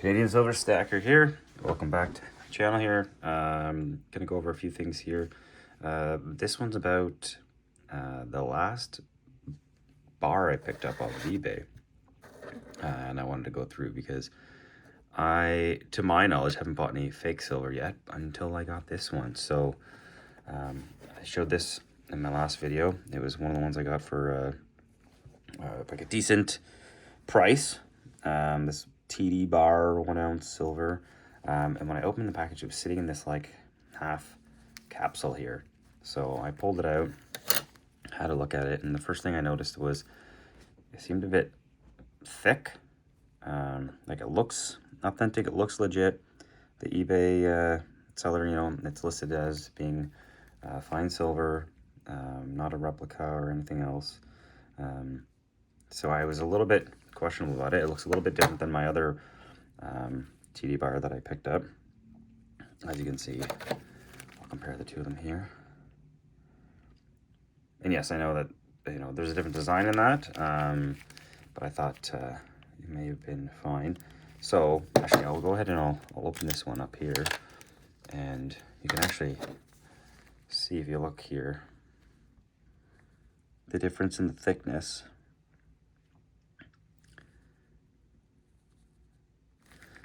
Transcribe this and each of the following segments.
Canadian Silver Stacker here. Welcome back to the channel here. Gonna go over a few things here. This one's about the last bar I picked up off of eBay. And I wanted to go through because I, to my knowledge, haven't bought any fake silver yet until I got this one. So I showed this in my last video. It was one of the ones I got for like a decent price. This TD bar, 1 ounce silver. And when I opened the package, it was sitting in this like half capsule here. So I pulled it out, had a look at it, and the first thing I noticed was it seemed a bit thick. Like it looks authentic, it looks legit. The eBay seller, you know, it's listed as being fine silver, not a replica or anything else. So I was a little bit questionable about it. It looks a little bit different than my other TD bar that I picked up. As you can see, I'll compare the two of them here. And yes, I know that, you know, there's a different design in that, but I thought it may have been fine. So actually, I'll go ahead and I'll open this one up here, and you can actually see, if you look here, the difference in the thickness.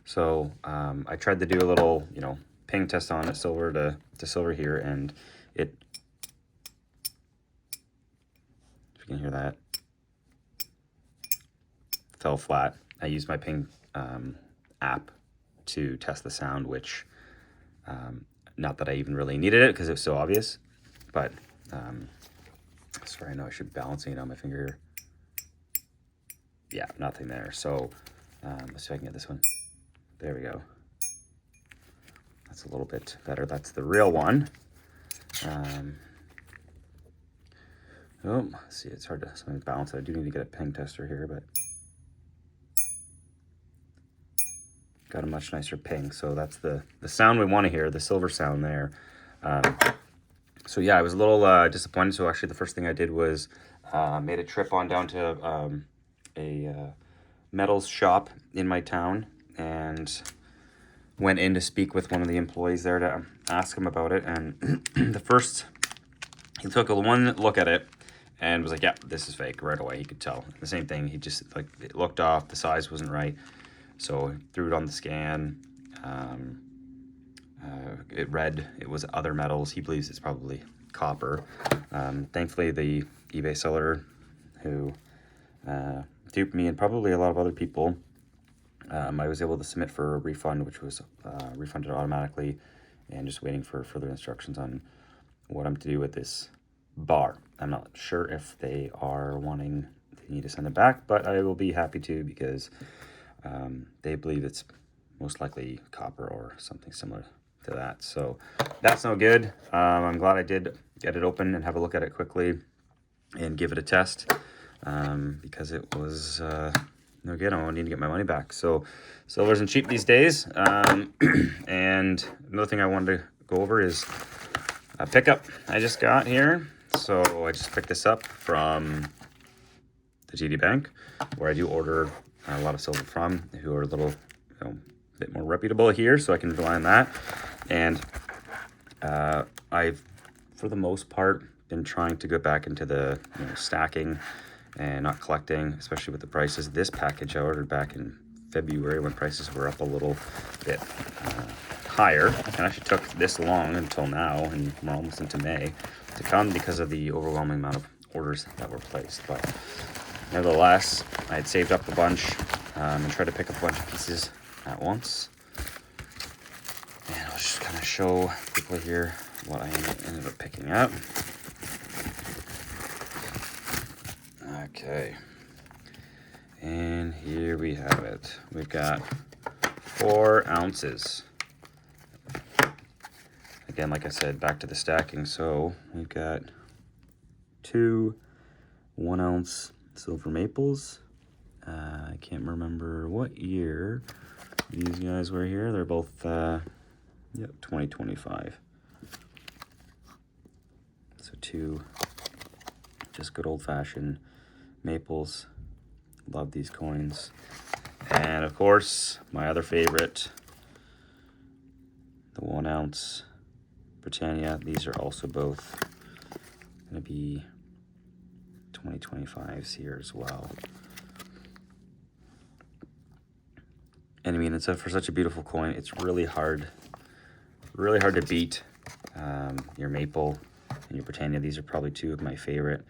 So I tried to do a little, you know, ping test on it, silver to silver here, and it, if you can hear that, fell flat. I used my ping app to test the sound, which, not that I even really needed it because it was so obvious, but sorry, I know I should be balancing it on my finger here. Yeah, nothing there. So let's see if I can get this one. There we go. That's a little bit better. That's the real one. Oh, see, it's hard to balance it. I do need to get a ping tester here, but got a much nicer ping. So that's the sound we want to hear, the silver sound there. So yeah, I was a little disappointed. So actually, the first thing I did was made a trip on down to a metals shop in my town, and went in to speak with one of the employees there to ask him about it. And he took one look at it and was like, yeah, this is fake right away. He could tell. The same thing, he just, like, it looked off, the size wasn't right. So he threw it on the scan. It read it was other metals. He believes it's probably copper. Thankfully, the eBay seller who duped me and probably a lot of other people, I was able to submit for a refund, which was refunded automatically, and just waiting for further instructions on what I'm to do with this bar. I'm not sure if they need to send it back, but I will be happy to, because they believe it's most likely copper or something similar to that. So that's no good. I'm glad I did get it open and have a look at it quickly and give it a test, because it was no good. I need to get my money back. So silver isn't cheap these days. And another thing I wanted to go over is a pickup I just got here. So I just picked this up from the TD Bank, where I do order a lot of silver from, who are a little, you know, bit more reputable here, so I can rely on that. And I've, for the most part, been trying to go back into the, you know, stacking and not collecting, especially with the prices. This package I ordered back in February when prices were up a little bit higher. And actually took this long until now, and we're almost into May, to come because of the overwhelming amount of orders that were placed. But nevertheless, I had saved up a bunch and tried to pick up a bunch of pieces at once. And I'll just kind of show people here what I ended up picking up. Okay, and here we have it. We've got 4 ounces. Again, like I said, back to the stacking. So we've got 2 1 ounce silver maples. I can't remember what year these guys were here. They're both, 2025. So 2 just good old-fashioned maples. Love these coins. And of course, my other favorite, the 1 ounce Britannia. These are also both going to be 2025s here as well. And I mean, it's for such a beautiful coin. It's really hard to beat. Your Maple and your Britannia, these are probably two of my favorite.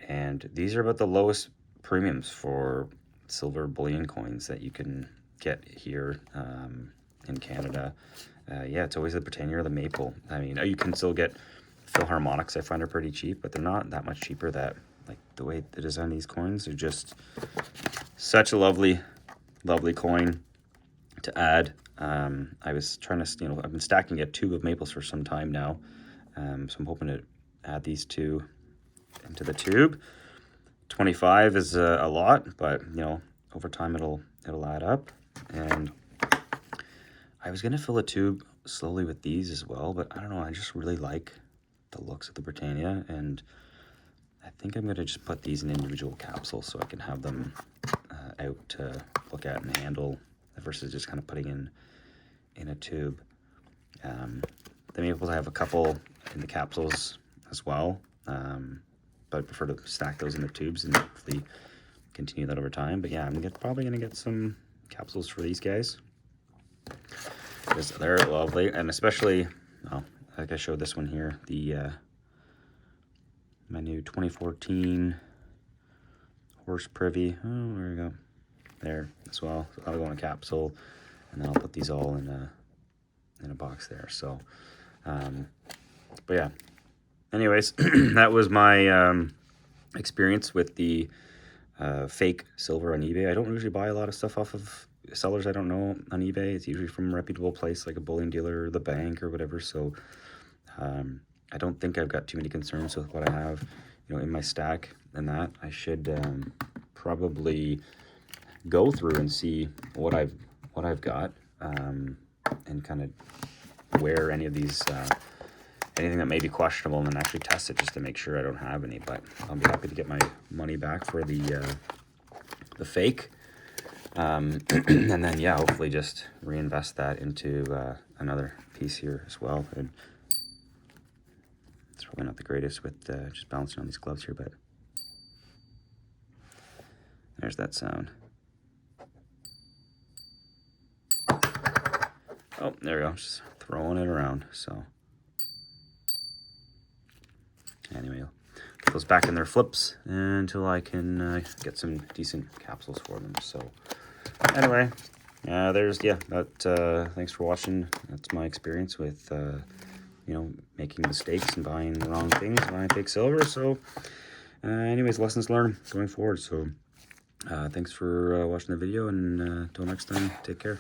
And these are about the lowest premiums for silver bullion coins that you can get here in Canada. Yeah, it's always the Britannia or the Maple. I mean, you can still get Philharmonics, I find, are pretty cheap, but they're not that much cheaper. That, like, the way they design these coins are just such a lovely coin to add. I was trying to, I've been stacking a tube of Maples for some time now, so I'm hoping to add these two into the tube. 25 is a lot, but over time it'll add up. And I was gonna fill a tube slowly with these as well, but I don't know, I just really like the looks of the Britannia, and I think I'm gonna just put these in individual capsules so I can have them out to look at and handle versus just kind of putting in a tube. The Maples, I have a couple in the capsules as well, but I prefer to stack those in the tubes and hopefully continue that over time. But yeah, I'm probably gonna get some capsules for these guys because they're lovely, and especially, like I showed this one here, the my new 2014 Horse Privy. Oh, there we go. There as well. So I'll go in a capsule, and then I'll put these all in a box there. So, but yeah. Anyways, that was my experience with the fake silver on eBay. I don't usually buy a lot of stuff off of sellers I don't know on eBay. It's usually from a reputable place like a bullion dealer or the bank or whatever. So I don't think I've got too many concerns with what I have, in my stack, and that I should probably go through and see what I've got, and kind of wear any of these, anything that may be questionable, and then actually test it just to make sure I don't have any. But I'll be happy to get my money back for the fake, and then yeah, hopefully just reinvest that into another piece here as well. And it's probably not the greatest with just bouncing on these gloves here, but there's that sound. Oh, there we go, just throwing it around. So anyway, put those back in their flips until I can get some decent capsules for them. So anyway, thanks for watching. That's my experience with making mistakes and buying the wrong things, buying fake silver. So anyways, lessons learned going forward. So thanks for watching the video, and until next time, take care.